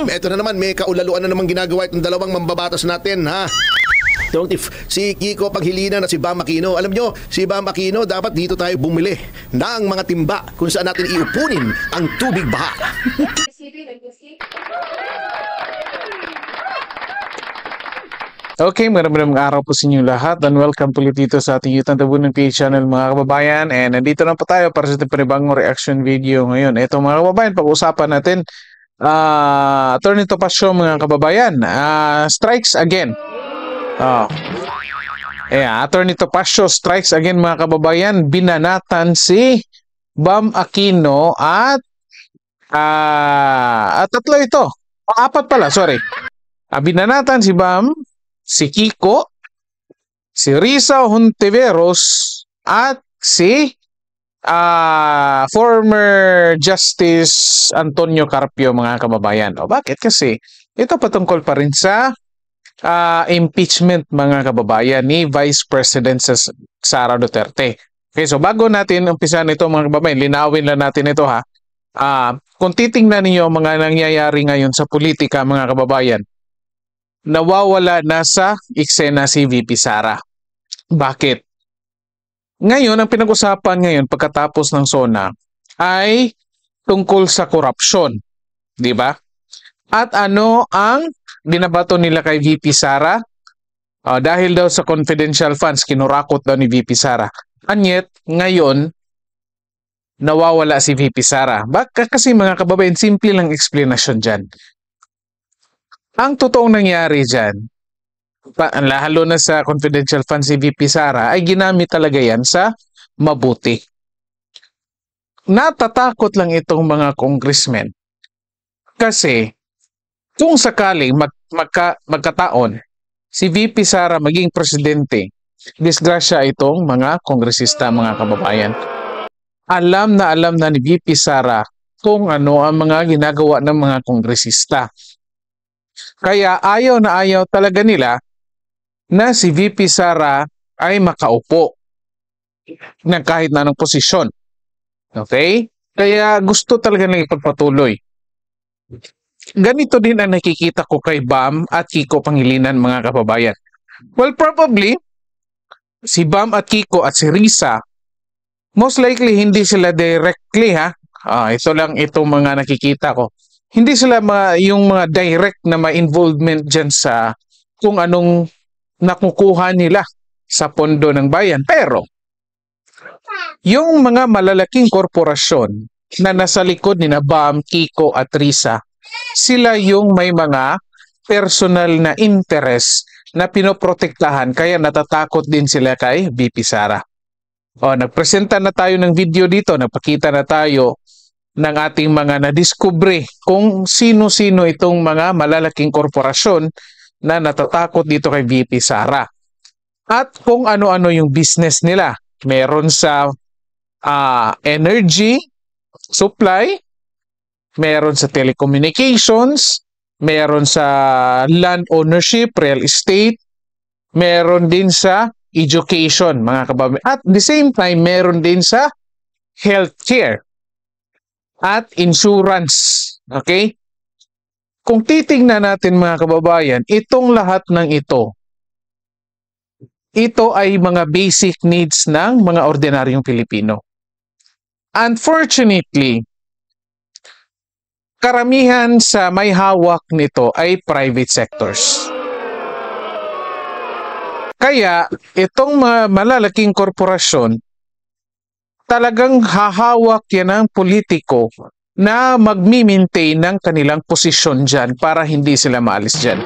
Ito na naman, may kaulaluan na naman ginagawa itong dalawang mambabatas natin, ha? Don't if si Kiko Paghilinan at si Bam Aquino. Alam nyo, si Bam Aquino, dapat dito tayo bumili ng mga timba kung saan natin iupunin ang tubig baha. Okay, maraming araw po sa inyo lahat and welcome ulit dito sa ating YouTube Tabunan PH channel mga kababayan. And nandito na po tayo para sa ating panibagong reaction video ngayon. Ito mga kababayan, pag-usapan natin Attorney Topacio mga kababayan, strikes again. Attorney Topacio strikes again mga kababayan. Binanatan si Bam Aquino at tatlo ito. Apat pala, sorry. Binanatan si Bam, si Kiko, si Risa Hontiveros, at si former Justice Antonio Carpio mga kababayan. Bakit? Kasi ito patungkol pa rin sa impeachment mga kababayan ni Vice President Sara Duterte. Okay, so bago natin umpisan ito mga kababayan, linawin lang natin ito ha. Kung titingnan niyo mga nangyayari ngayon sa politika mga kababayan, nawawala na sa eksena si VP Sara. Bakit? Ngayon, ang pinag-usapan ngayon pagkatapos ng SONA ay tungkol sa korupsyon. Di ba? At ano ang binabato nila kay VP Sara? Dahil daw sa confidential funds, kinurakot daw ni VP Sara. Anyet, ngayon, nawawala si VP Sara. Kasi mga kababayan, simple lang explanation dyan. Ang totoong nangyari dyan, lalo na sa confidential funds si VP Sara, ay ginamit talaga yan sa mabuti. Natatakot lang itong mga congressmen. Kasi kung sakaling magkataon, si VP Sara maging presidente, disgrasya itong mga kongresista mga kababayan. Alam na ni VP Sara kung ano ang mga ginagawa ng mga kongresista. Kaya ayaw na ayaw talaga nila na si VP Sara ay makaupo ng kahit na anong posisyon. Okay? Kaya gusto talaga nilang ipagpatuloy. Ganito din ang nakikita ko kay Bam at Kiko Pangilinan mga kababayan. Well, probably, si Bam at Kiko at si Risa, most likely hindi sila directly ito lang itong mga nakikita ko. Hindi sila yung mga direct na ma-involvement dyan sa kung anong nakukuha nila sa pondo ng bayan. Pero, yung mga malalaking korporasyon na nasa likod ni Bam, Kiko at Risa, sila yung may mga personal na interest na pinoprotektahan kaya natatakot din sila kay VP Sara. Nagpresenta na tayo ng video dito, nagpakita na tayo ng ating mga nadiskubre kung sino-sino itong mga malalaking korporasyon na natatakot dito kay VP Sara. At kung ano-ano yung business nila. Meron sa energy supply, meron sa telecommunications, meron sa land ownership, real estate, meron din sa education mga kababayan. At the same time, meron din sa healthcare at insurance. Okay? Kung titingnan natin mga kababayan, itong lahat ng ito ay mga basic needs ng mga ordinaryong Pilipino. Unfortunately, karamihan sa may hawak nito ay private sectors. Kaya itong malalaking korporasyon, talagang hahawak yan ng politiko na magmi-maintain ng kanilang posisyon dyan para hindi sila maalis dyan.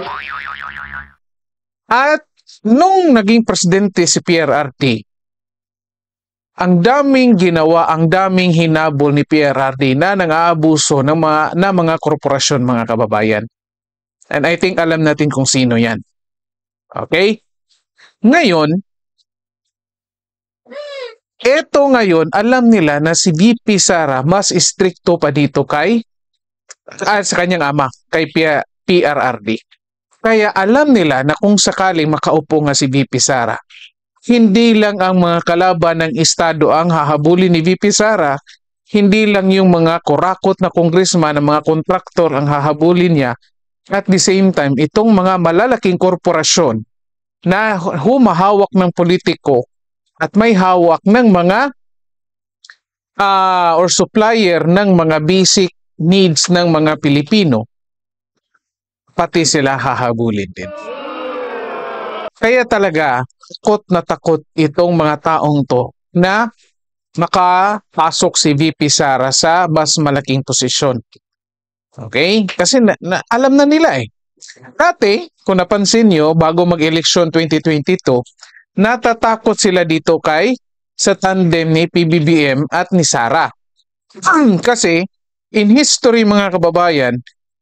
At nung naging presidente si PRRD, ang daming ginawa, ang daming hinabol ni PRRD na nang-aabuso ng mga korporasyon mga kababayan. And I think alam natin kung sino yan. Okay? Ngayon, alam nila na si VP Sara mas stricto pa dito sa kanyang ama, kay PRRD. Kaya alam nila na kung sakaling makaupo nga si VP Sara, hindi lang ang mga kalaban ng Estado ang hahabulin ni VP Sara, hindi lang yung mga kurakot na congressman, ang mga kontraktor ang hahabulin niya. At the same time, itong mga malalaking korporasyon na humahawak ng politiko at may hawak ng mga or supplier ng mga basic needs ng mga Pilipino, pati sila hahabulin din. Kaya talaga, takot itong mga taong to na makapasok si VP Sara sa mas malaking posisyon. Okay? Kasi alam na nila eh. Dati, kung napansin nyo, bago mag-eleksyon 2022, natatakot sila dito sa tandem ni PBBM at ni Sara. Kasi, in history mga kababayan,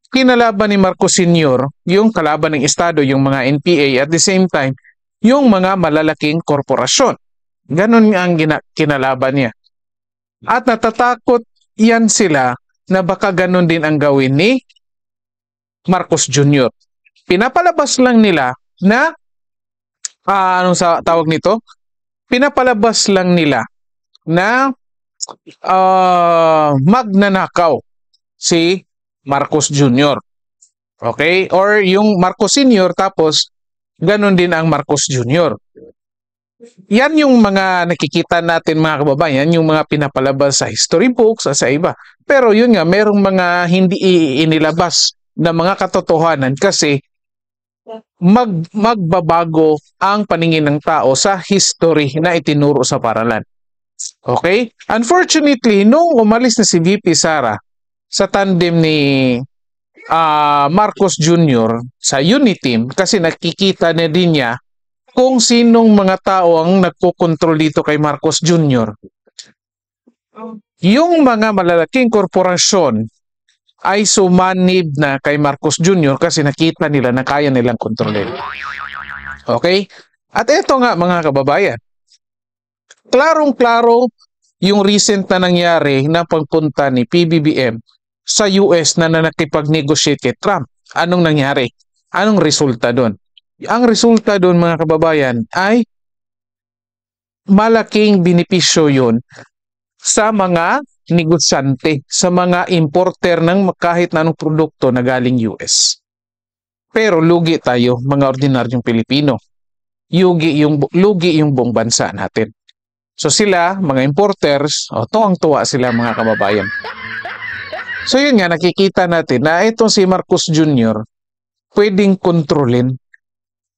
kinalaban ni Marcos Sr. yung kalaban ng Estado, yung mga NPA, at the same time, yung mga malalaking korporasyon. Ganon ang kinalaban niya. At natatakot yan sila na baka ganon din ang gawin ni Marcos Jr. Pinapalabas lang nila na, anong tawag nito? Pinapalabas lang nila na magnanakaw si Marcos Jr. Okay? Or yung Marcos Sr. tapos ganon din ang Marcos Jr. Yan yung mga nakikita natin mga kababayan, yung mga pinapalabas sa history books at sa iba. Pero yun nga, merong mga hindi inilabas na mga katotohanan kasi magbabago ang paningin ng tao sa history na itinuro sa paralan. Okay? Unfortunately, nung umalis na si VP Sara sa tandem ni Marcos Jr. sa Uniteam, kasi nakikita na din niya kung sinong mga tao ang nagkokontrol dito kay Marcos Jr. Yung mga malalaking korporasyon ay sumanib na kay Marcos Jr. kasi nakita nila na kaya nilang kontrolin. Okay? At ito nga mga kababayan, klarong-klaro yung recent na nangyari na pagpunta ni PBBM sa US na nakipag-negotiate kay Trump. Anong nangyari? Anong resulta doon? Ang resulta doon mga kababayan ay malaking benepisyo yun sa mga negosyante, sa mga importer ng kahit na anong produkto na galing US. Pero lugi tayo, mga ordinaryong Pilipino. Lugi yung buong bansa natin. So sila, mga importers, tuwang-tuwa sila mga kababayan. So yun nga, nakikita natin na itong si Marcos Jr. pwedeng kontrolin.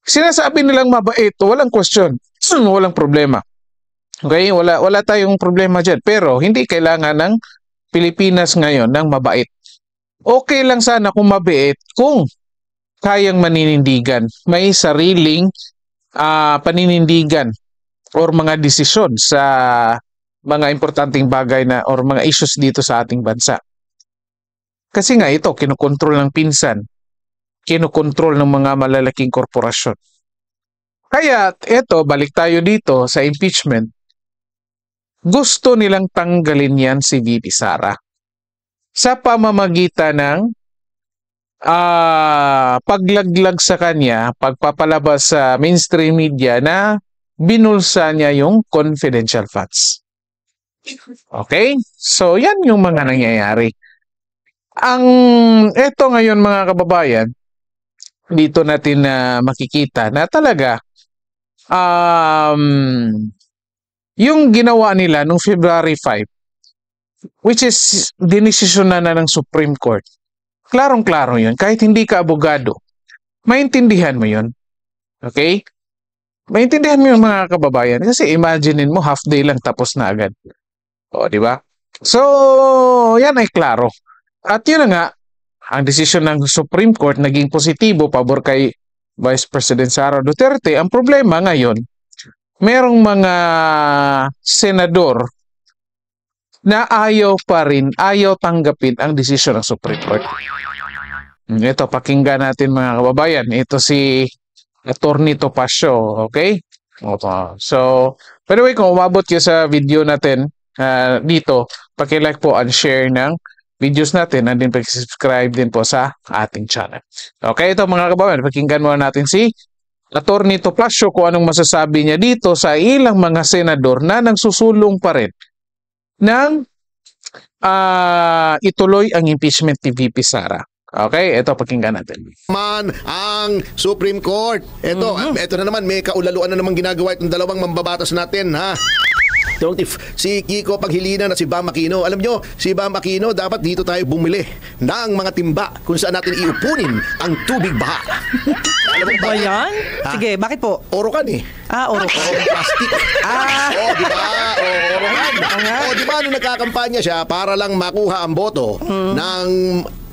Sinasabi nilang mabait, walang question, walang problema. Okay, wala tayong problema diyan, pero hindi kailangan ng Pilipinas ngayon ng mabait. Okay lang sana kung mabait kung kayang maninindigan, may sariling paninindigan or mga desisyon sa mga importanteng bagay na or mga issues dito sa ating bansa. Kasi nga ito, kinokontrol ng pinsan, kinokontrol ng mga malalaking korporasyon. Kaya ito, balik tayo dito sa impeachment, gusto nilang tanggalin yan si VP Sara sa pamamagitan ng paglaglag sa kanya, pagpapalabas sa mainstream media na binulsa niya yung confidential funds. Okay? So yan yung mga nangyayari. Eto ngayon mga kababayan, dito natin makikita na talaga yung ginawa nila nung February 5, which is dinesisyon na ng Supreme Court. Klarong-klaro yun. Kahit hindi ka abogado, maintindihan mo yun. Okay? Maintindihan mo yung mga kababayan. Kasi imaginein mo, half day lang tapos na agad. O, di ba? So, yan ay klaro. At yun na nga, ang desisyon ng Supreme Court naging positibo pabor kay Vice President Sara Duterte. Ang problema ngayon, merong mga senador na ayaw tanggapin ang desisyon ng Supreme Court. Ito, pakinggan natin mga kababayan. Ito si Attorney Topacio, okay? So, by the way, kung umabot kayo sa video natin dito, paki-like po and share ng videos natin and din pag-subscribe din po sa ating channel. Okay, ito mga kababayan, pakinggan muna natin si Attorney Topacio kung anong masasabi niya dito sa ilang mga senador na nagsusulong pa rin ng ituloy ang impeachment ni VP Sara. Okay, ito pakinggan natin. Man ang Supreme Court. Ito na naman, may kaulaluan na naman ginagawa itong dalawang mambabatas natin, ha? Don't if si Kiko Paghilinan at si Bam Aquino. Alam nyo, si Bam Aquino, dapat dito tayo bumili ng mga timba kung saan natin iupunin ang tubig baha. Alam mo Ba yan? Ha? Sige, bakit po? Orokan eh. Oro. Plastic. Oh, di ba? Orokan. Di ba nung nagkakampanya siya para lang makuha ang boto ng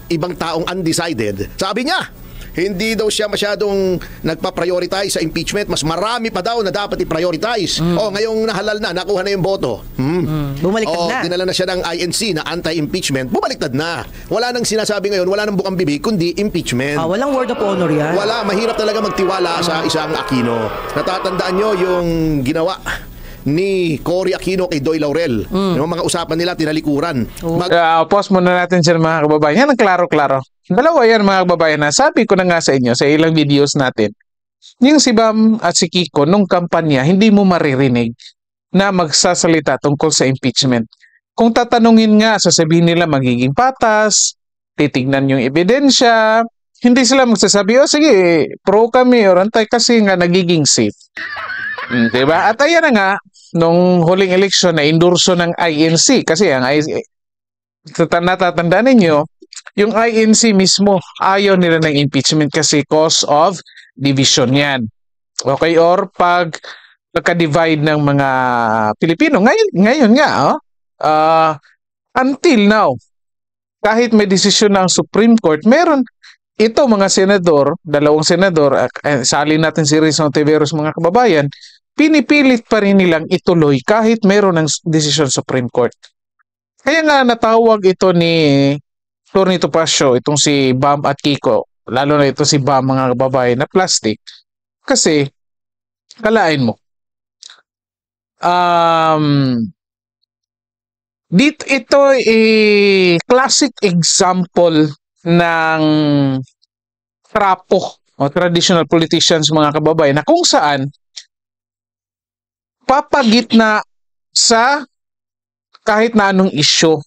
ibang taong undecided, sabi niya, hindi daw siya masyadong nagpa-prioritize sa impeachment. Mas marami pa daw na dapat i-prioritize. Ngayong nahalal na, nakuha na yung boto. Bumaliktad na. Dinala na siya ng INC na anti-impeachment. Bumaliktad na. Wala nang sinasabi ngayon, wala nang bukang bibig, kundi impeachment. Walang word of honor yan. Wala, mahirap talaga magtiwala sa isang Aquino. Natatandaan nyo yung ginawa ni Cory Aquino kay Doy Laurel. Yung mga usapan nila, tinalikuran. Pause muna natin sila mga kababayan. Yan ang klaro-klaro. Dalawa yan mga kababayan na sabi ko na nga sa inyo sa ilang videos natin. Yung si Bam at si Kiko nung kampanya, hindi mo maririnig na magsasalita tungkol sa impeachment. Kung tatanungin nga, sasabihin nila magiging patas, titignan yung ebidensya, hindi sila magsasabi, sige, pro kami or antay kasi nga nagiging safe. Diba? At ayan na nga, nung huling eleksyon na endorso ng INC, kasi ang INC, natatandaan ninyo, yung INC mismo, ayaw nila ng impeachment kasi cause of division yan. Okay? Or pag nagka-divide ng mga Pilipino, ngayon nga, until now, kahit may desisyon ng Supreme Court, meron ito mga senador, dalawang senador, salin natin si Rizal Ontiveros mga kababayan, pinipilit pa rin nilang ituloy kahit meron ng desisyon Supreme Court. Kaya nga natawag ito ni Tony Topacio, itong si Bam at Kiko, lalo na ito si Bam mga kababayan na plastic. Kasi, kalain mo, ito classic example ng trapo o traditional politicians mga kababayan na kung saan papagitna sa kahit na anong issue.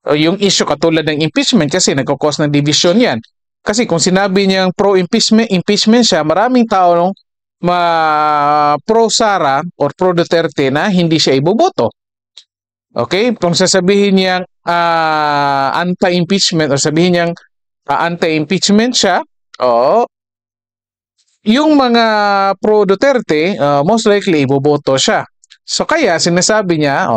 O yung issue katulad ng impeachment kasi nagkakos ng division yan. Kasi kung sinabi niyang pro-impeachment siya, maraming tao pro-Sara or pro-Duterte na hindi siya iboboto. Okay? Kung sasabihin niyang anti-impeachment o sabihin niyang anti-impeachment siya, yung mga pro-Duterte, most likely iboboto siya. So kaya sinasabi niya,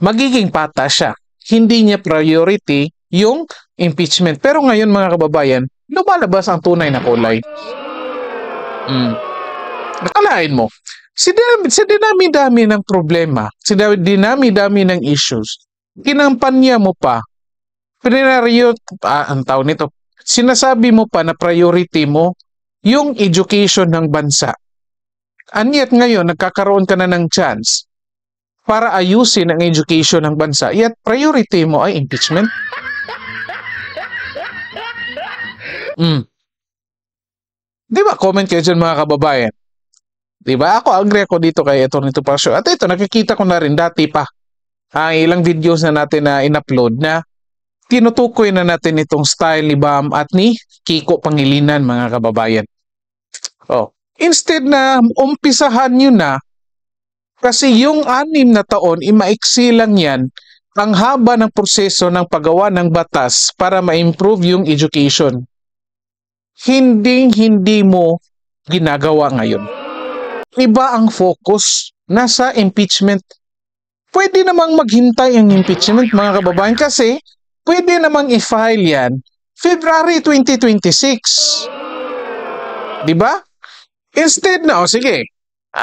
magiging patas siya. Hindi niya priority yung impeachment. Pero ngayon mga kababayan, lumalabas ang tunay na kulay. Nakalain mo, sa dinami-dami ng problema, sa dinami-dami ng issues, kinampanya mo pa, sinasabi mo pa na priority mo yung education ng bansa. Anyat ngayon, nagkakaroon ka na ng chance para ayusin ang education ng bansa, yet priority mo ay impeachment. Di ba? Comment kayo dyan mga kababayan. Di ba? Agree ako dito kay Tony Topacio. At ito, nakikita ko na rin dati pa ang ilang videos na natin na in-upload na tinutukoy na natin itong style ni Bam at ni Kiko Pangilinan mga kababayan. Instead na umpisahan nyo na, kasi yung 6 na taon, maiksi lang yan, ang haba ng proseso ng paggawa ng batas para ma-improve yung education. Hindi mo ginagawa ngayon. Iba ang focus, nasa impeachment. Pwede namang maghintay ang impeachment mga kababayan kasi pwede namang i-file yan February 2026. Diba? Instead na, sige,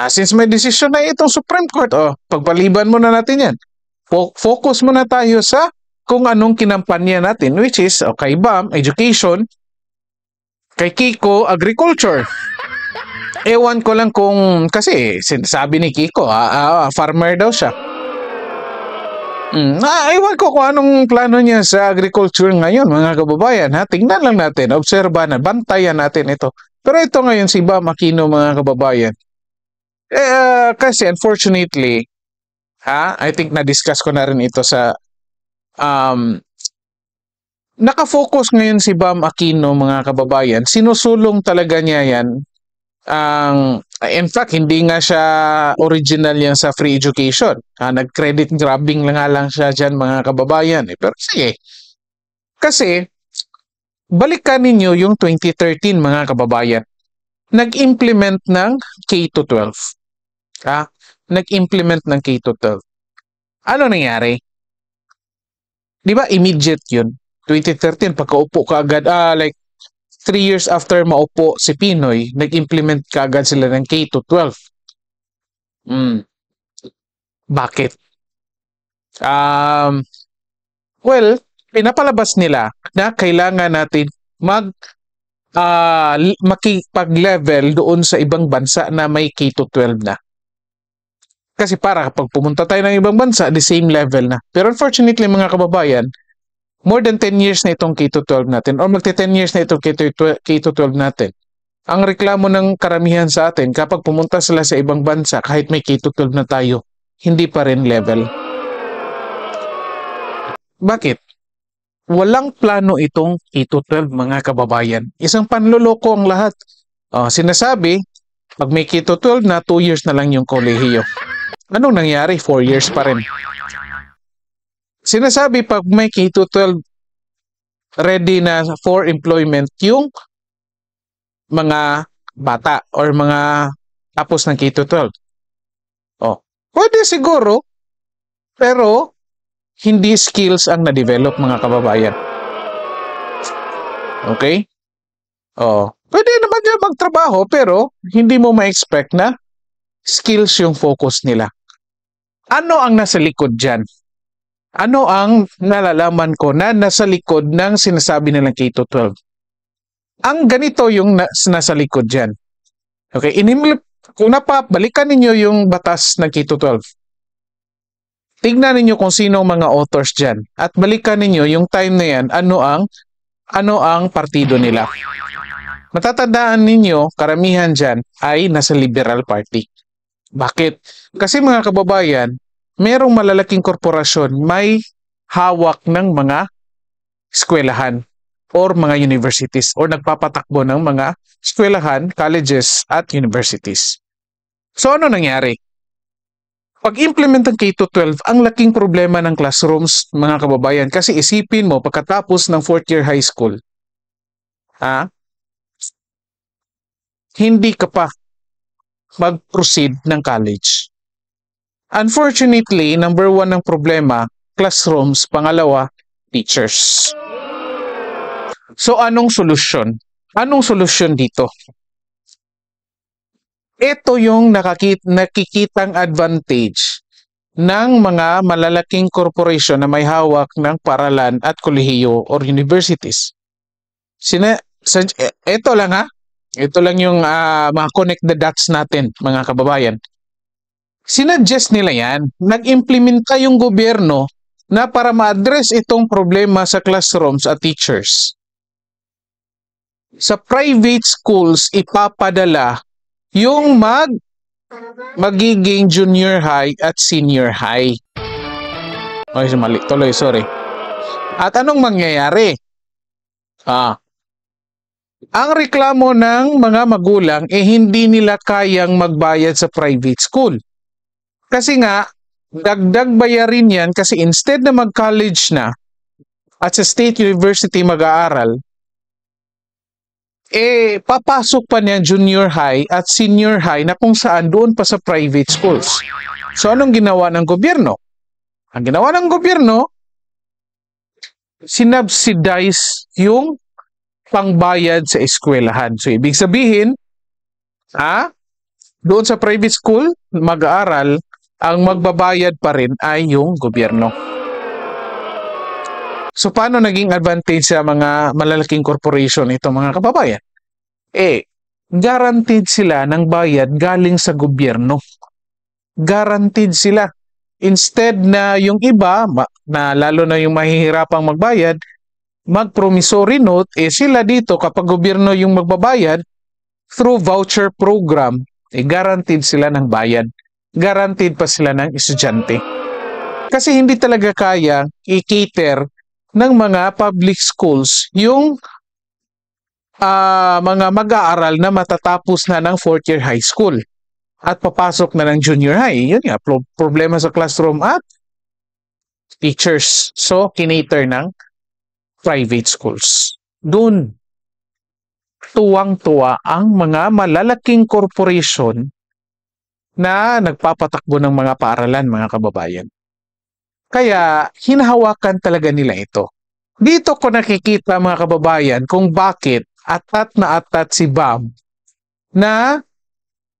since may decision na itong Supreme Court, pagpaliban muna natin yan. Focus muna tayo sa kung anong kinampanya natin, which is, kay Bam, education, kay Kiko, agriculture. Ewan ko lang kung, kasi sinasabi ni Kiko, farmer daw siya. Ewan ko kung anong plano niya sa agriculture ngayon, mga kababayan. Tingnan lang natin, obserbahan, bantayan natin ito. Pero ito ngayon si Bam Aquino mga kababayan. Kasi unfortunately, I think na-discuss ko na rin ito sa um, nakafocus ngayon si Bam Aquino, mga kababayan. Sinusulong talaga niya yan. In fact, hindi nga siya original yan sa free education. Nag-credit grabbing lang siya dyan, mga kababayan. Pero sige, kasi balikan ninyo yung 2013, mga kababayan. Nag-implement ng K-12. Nag-implement ng K-12. Ano nangyari? Di ba immediate yun? 2013, pagkaupo ka agad, like 3 years after maupo si Pinoy, nag-implement ka agad sila ng K-12. Bakit? Well, pinapalabas nila na kailangan natin makipag-level doon sa ibang bansa na may K-12 na. Kasi para kapag pumunta tayo ng ibang bansa, the same level na. Pero unfortunately, mga kababayan, more than 10 years na itong K-12 natin or magti-10 years na itong K-12 natin. Ang reklamo ng karamihan sa atin, kapag pumunta sila sa ibang bansa, kahit may K-12 na tayo, hindi pa rin level. Bakit? Walang plano itong K-12, mga kababayan. Isang panloloko ang lahat. Sinasabi, pag may K-12 na, 2 years na lang yung kolehiyo. Anong nangyari? 4 years pa rin. Sinasabi pag may K-12 ready na for employment yung mga bata or mga tapos ng K-12. Pwede siguro, pero hindi skills ang na-develop, mga kababayan. Okay? Pwede naman niya magtrabaho pero hindi mo ma-expect na skills yung focus nila. Ano ang nasa likod dyan? Ano ang nalalaman ko na nasa likod ng sinasabi nilang K-12? Ang ganito yung nasa likod dyan. Okay, kung balikan ninyo yung batas ng K-12. Tignan ninyo kung sino ang mga authors dyan. At balikan ninyo yung time na yan, ano ang partido nila. Matatandaan ninyo, karamihan dyan ay nasa Liberal Party. Bakit? Kasi mga kababayan, merong malalaking korporasyon may hawak ng mga eskwelahan or mga universities or nagpapatakbo ng mga eskwelahan, colleges at universities. So ano nangyari? Pag-implement ng K-12, ang laking problema ng classrooms, mga kababayan, kasi isipin mo pagkatapos ng 4th year high school, hindi ka pa mag-proceed ng college. Unfortunately, number 1 ng problema, classrooms. Pangalawa, teachers. So, anong solusyon? Anong solusyon dito? Ito yung nakikitang advantage ng mga malalaking corporation na may hawak ng paralan at kolehiyo or universities. Ito lang Ito lang yung mga connect the dots natin, mga kababayan. Sinuggest nila yan, nag-implementa yung gobyerno na para ma-address itong problema sa classrooms at teachers. Sa private schools, ipapadala yung magiging junior high at senior high. Ay, mali. Tuloy, sorry. At anong mangyayari? Ang reklamo ng mga magulang hindi nila kayang magbayad sa private school. Kasi nga, dagdag bayarin yan kasi instead na mag-college na at sa state university mag-aaral, papasok pa niya junior high at senior high na kung saan doon pa sa private schools. So anong ginawa ng gobyerno? Ang ginawa ng gobyerno, sinubsidize yung pangbayad sa eskwelahan. So ibig sabihin, doon sa private school, mag-aaral, ang magbabayad pa rin ay yung gobyerno. So paano naging advantage sa mga malalaking corporation ito, mga kababayan? Guaranteed sila ng bayad galing sa gobyerno. Guaranteed sila. Instead na yung iba, na lalo na yung mahihirapang magbayad, mag-promissory note, sila dito kapag gobyerno yung magbabayad, through voucher program, guaranteed sila ng bayad. Guaranteed pa sila ng estudyante. Kasi hindi talaga kaya i-cater ng mga public schools yung mga mag-aaral na matatapos na ng 4th year high school at papasok na ng junior high. Yun nga, problema sa classroom at teachers. So, kinater ng private schools. Doon, tuwang-tuwa ang mga malalaking corporation na nagpapatakbo ng mga paaralan, mga kababayan. Kaya, hinahawakan talaga nila ito. Dito ko nakikita, mga kababayan, kung bakit atat na atat si Bam na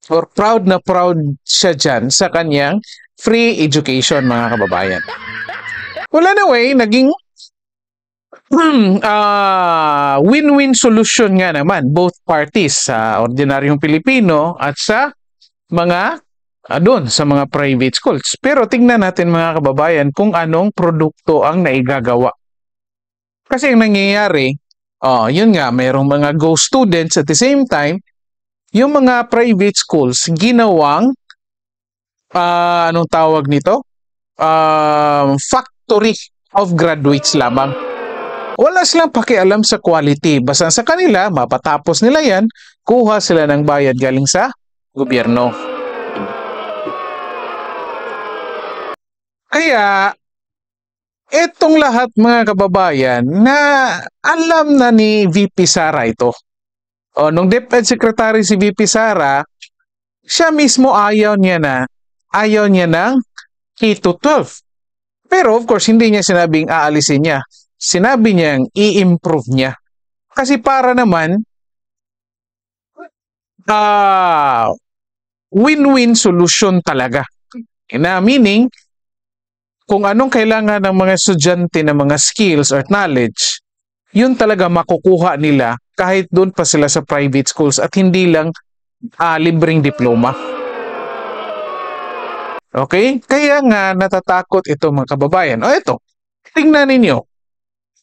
or proud na proud siya dyan sa kanyang free education, mga kababayan. Well, anyway, naging win-win solution nga naman, both parties, sa ordinaryong Pilipino at sa mga doon sa mga private schools. Pero tingnan natin, mga kababayan, kung anong produkto ang naigagawa. Kasi ang nangyayari, yun nga, mayroong mga go students at the same time, yung mga private schools ginawang anong tawag nito? Factory of graduates lamang. Wala silang pakialam sa quality. Basta sa kanila, mapatapos nila yan, kuha sila ng bayad galing sa gobyerno. Kaya, etong lahat, mga kababayan, na alam na ni VP Sara ito. Nung DepEd Secretary si VP Sara, siya mismo ayaw niya ng K-12. Pero of course, hindi niya sinabing aalisin niya. Sinabi niyang i-improve niya. Kasi para naman, win-win solution talaga. Na meaning, kung anong kailangan ng mga estudyante ng mga skills or knowledge, yun talaga makukuha nila kahit doon pa sila sa private schools at hindi lang libreng diploma. Okay? Kaya nga natatakot ito, mga kababayan. Ito, tingnan ninyo.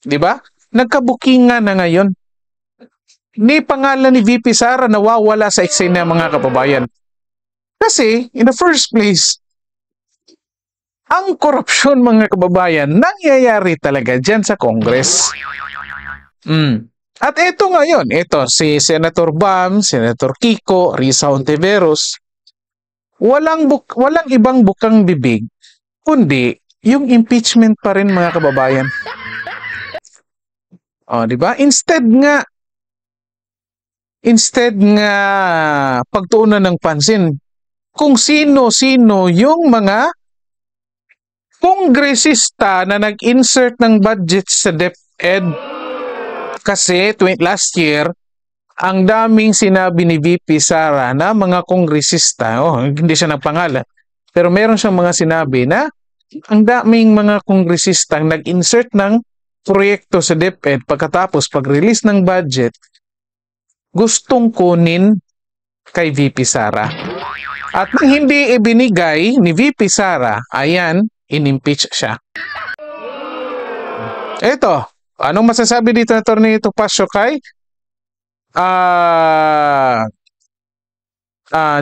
Di ba? Nagkabukingan na ngayon. Ni pangalan ni VP Sara nawawala sa eksena, mga kababayan. Kasi, in the first place, ang korupsyon, mga kababayan, nangyayari talaga dyan sa Congress. At ito ngayon, ito si Senator Bam, Senator Kiko, Risa Hontiveros, walang ibang bukang bibig, kundi yung impeachment pa rin, mga kababayan. Di ba? Instead nga pagtuunan ng pansin kung sino-sino yung mga kongresista na nag-insert ng budget sa DepEd. Kasi last year, ang daming sinabi ni VP Sara na mga kongresista, hindi siya nagpangalan, pero meron siyang mga sinabi na ang daming mga kongresista nag-insert ng proyekto sa DepEd pagkatapos pag-release ng budget, gustong kunin kay VP Sara. At nang hindi ibinigay ni VP Sara, ayan, in-impeach siya. Ito, anong masasabi dito na Atty. Topacio kay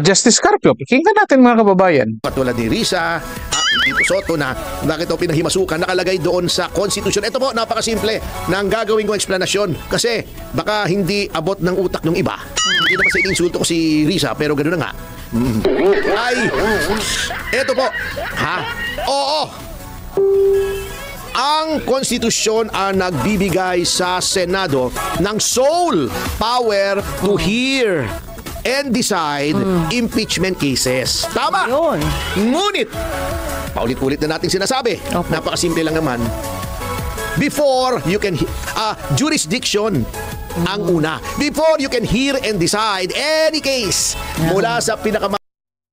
Justice Carpio? Pakinggan natin, mga kababayan. Patulad ni Risa, Tito Soto na bakit ito pinahimasukan nakalagay doon sa konstitusyon. Ito po, napakasimple ng gagawin kong explanasyon kasi baka hindi abot ng utak ng iba. Hindi naman sa insulto ko si Risa, pero gano'n na nga. Ay, ito po. Oo. Ang konstitusyon ang nagbibigay sa Senado ng sole power to hear and decide impeachment cases. Tama! Yun. Ngunit, paulit-ulit na natin sinasabi, napakasimple lang naman. Before you can, jurisdiction ang una. Before you can hear and decide any case mula sa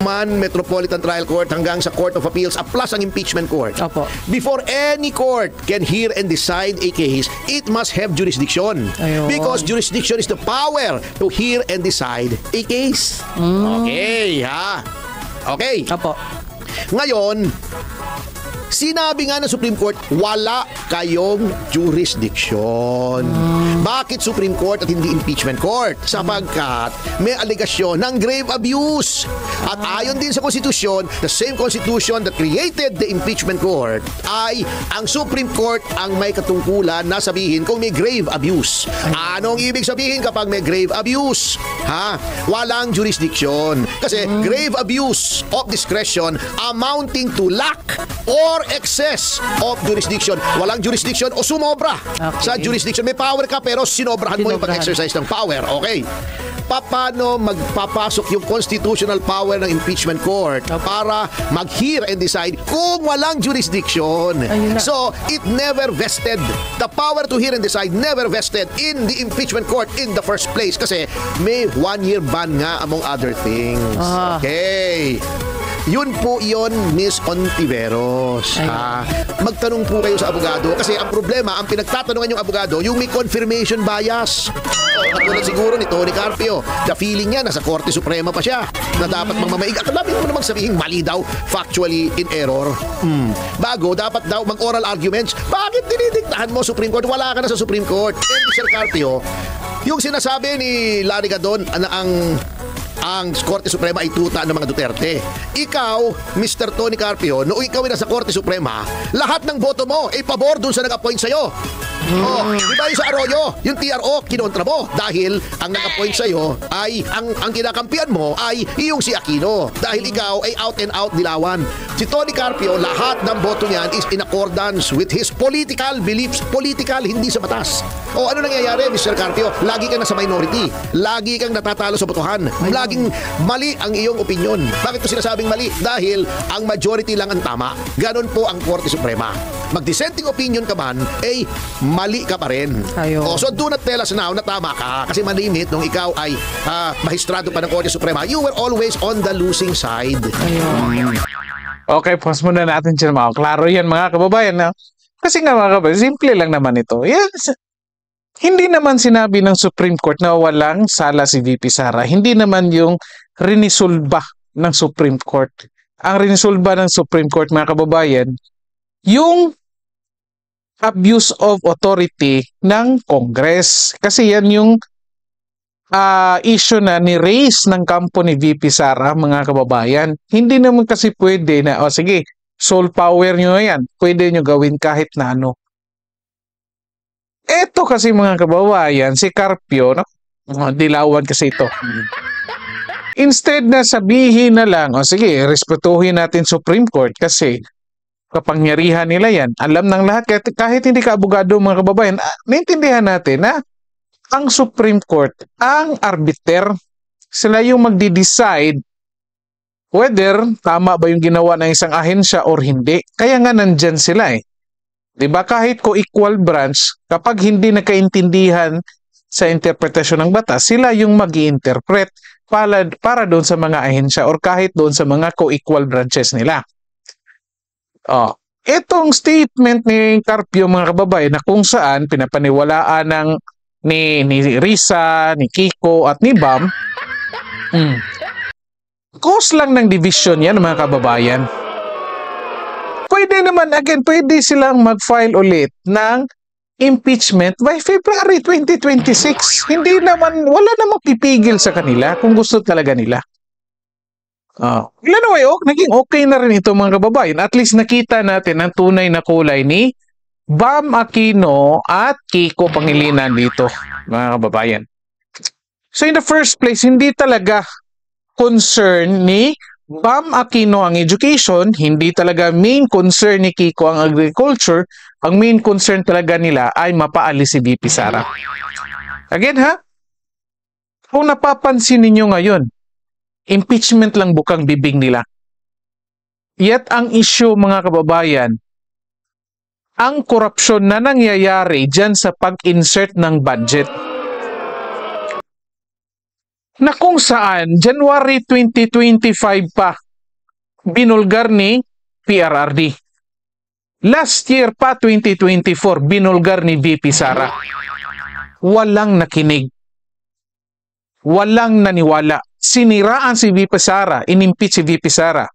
Metropolitan Trial Court hanggang sa Court of Appeals plus ang impeachment court. Opo. Before any court can hear and decide a case, it must have jurisdiction. Ayun. Because jurisdiction is the power to hear and decide a case. Okay, ha? Okay. Opo. Ngayon, Sinabi nga ng Supreme Court, wala kayong jurisdiction. Bakit Supreme Court at hindi impeachment court? Sapagkat may aligasyon ng grave abuse. At ayon din sa konstitusyon, the same constitution that created the impeachment court, ay ang Supreme Court ang may katungkulan na sabihin kung may grave abuse. Anong ibig sabihin kapag may grave abuse? Walang jurisdiction. Kasi grave abuse of discretion amounting to lack or excess of jurisdiction. Walang jurisdiction o sumobra sa jurisdiction. May power ka pero sinobrahan mo yung pag-exercise ng power. Okay. Paano magpapasok yung constitutional power ng impeachment court para mag-hear and decide kung walang jurisdiction? So, it never vested. The power to hear and decide never vested in the impeachment court in the first place kasi may 1-year ban nga among other things. Okay. Yun po yun, Miss Ontiveros. Magtanong po kayo sa abogado kasi ang problema, ang pinagtatanungan yung abogado, yung may confirmation bias. Katulad siguro ni Tony Carpio, the feeling niya nasa Korte Suprema pa siya na dapat magmamaig. At labi mo namang sabihin mali daw, factually in error. Bago, dapat daw mag-oral arguments. Bakit dinidiktahan mo Supreme Court? Wala ka na sa Supreme Court. And Sir Carpio, yung sinasabi ni Larry Gadon na ang Korte Suprema ay tuta ng mga Duterte. Ikaw, Mr. Tony Carpio, noong ikaw ay nasa Korte Suprema, lahat ng boto mo ay pabor dun sa nag-appoint sa'yo. Di ba yung sa Arroyo, yung TRO, kinontra mo dahil ang nag-appoint sa'yo ay, ang kinakampihan mo ay yung si Aquino dahil ikaw ay out and out dilawan. Si Tony Carpio, lahat ng boto niyan is in accordance with his political beliefs. Political, hindi sa batas. Ano nangyayari, Mr. Carpio? Lagi kang nasa minority. Lagi kang natatalo sa botohan. Laging mali ang iyong opinion. Bakit ko sinasabing mali? Dahil ang majority lang ang tama. Ganon po ang Korte Suprema. Mag-dissenting opinion ka man, mali ka pa rin. So do not tell us now na tama ka kasi malimit nung ikaw ay mahistrado pa ng Korte Suprema. You were always on the losing side. Okay, pause muna natin dyan mga. Klaro yan mga kababayan. Kasi nga mga kababayan, simple lang naman ito. Yes. Hindi naman sinabi ng Supreme Court na walang sala si VP Sara. Hindi naman yung rinisolba ng Supreme Court. Ang rinisolba ng Supreme Court mga kababayan, yung abuse of authority ng Congress. Kasi yan yung issue na ni-raise ng kampo ni VP Sara, mga kababayan. Hindi naman kasi pwede na, sige, sole power nyo yan. Pwede nyo gawin kahit na ano. Eto kasi mga kababayan, si Carpio, dilawan kasi ito. Instead na sabihin na lang, sige, respetuhin natin Supreme Court kasi kapangyarihan nila yan. Alam ng lahat, kahit hindi ka abogado mga kababayan, naintindihan natin na ang Supreme Court, ang arbiter, sila yung magdi-decide whether tama ba yung ginawa ng isang ahensya or hindi. Kaya nga nandyan sila Diba? Kahit co-equal branch, kapag hindi nagkaintindihan sa interpretasyon ng batas, sila yung mag-i-interpret para doon sa mga ahensya or kahit doon sa mga co-equal branches nila. Itong statement ni Carpio mga kababayan na kung saan pinapaniwalaan ni Risa, ni Kiko at ni Bam, cause lang ng division yan mga kababayan. Pwede naman, again, pwede silang mag-file ulit ng impeachment by February 2026. Hindi naman, wala namang pipigil sa kanila kung gusto talaga nila. Anyway, naging okay na rin ito mga kababayan. At least nakita natin ang tunay na kulay ni Bam Aquino at Kiko Pangilinan dito, mga kababayan. So in the first place, hindi talaga concern ni Bam Aquino ang education, hindi talaga main concern ni Kiko ang agriculture. Ang main concern talaga nila ay mapaalis si VP Sara. Again kung napapansin ninyo ngayon, impeachment lang bukang bibig nila. Yet ang issue mga kababayan, ang korupsyon na nangyayari dyan sa pag-insert ng budget. Na kung saan January 2025 pa binulgar ni PRRD. Last year pa 2024 binulgar ni VP Sara. Walang nakinig. Walang naniwala. Siniraan si VP Sara, inimpeach si VP Sara.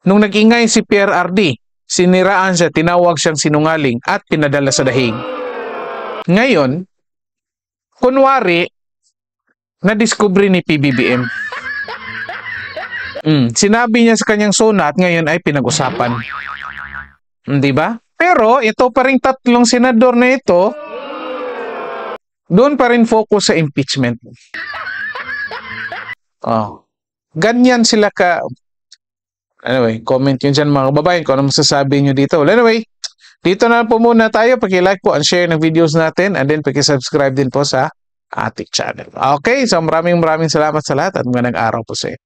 Nung nag-ingay si PRRD, siniraan siya, tinawag siyang sinungaling at pinadala sa dahig. Ngayon, kunwari, na-discovery ni PBBM. Sinabi niya sa kanyang SONA at ngayon ay pinag-usapan. Di ba? Pero ito pa ring tatlong senador na ito, doon pa rin focus sa impeachment. Ganyan sila ka... Anyway, comment yun dyan mga kababayan kung ano masasabi nyo dito. Well, anyway, dito na po muna tayo. Paki-like po and share ng videos natin and then paki-subscribe din po sa ating channel. Okay, so maraming salamat sa lahat at magandang araw po sa inyo.